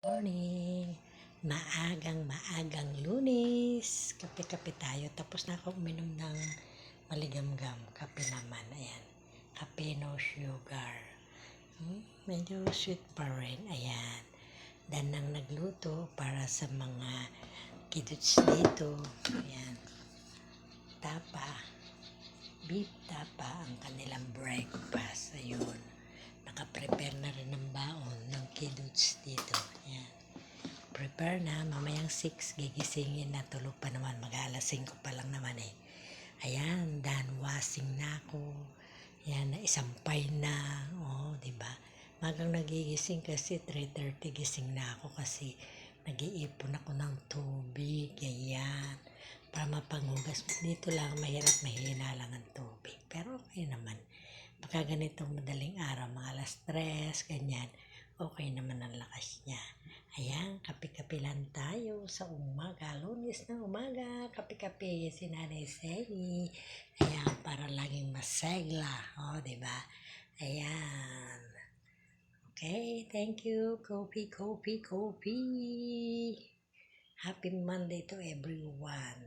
Morning! Maagang Lunes. Kape-kape tayo. Tapos na ako uminom ng maligamgam. Kape naman. Ayan. Kape no sugar. Medyo sweet pa rin. Ayan. Dan nang nagluto para sa mga kids dito. Ayan. Tapa. Beef tapa ang kanilang breakfast. Ayun. Nakaprepare na rin ng baon ng kids dito. Ayan. Prepare na, mamayang 6 gigisingin na, tulog pa naman, mag-alas 5 pa lang naman eh. Ayan, done washing na ako. Ayan, naisampay na, diba? Magang nagigising kasi 3:30 gising na ako kasi nag-iipon ako ng tubig, ayan, para mapanghugas. Dito lang, mahina lang ang tubig. Pero okay naman. Pagka ganitong madaling araw, mga alas 3, ganyan, okay naman ang lakas niya. Ayan, kape-kape lang tayo sa umaga. Lunes na umaga, kape-kape si Nanay Sally. Ayan, para laging masegla. Diba? Ayan. Okay, thank you. Coffee. Happy Monday to everyone.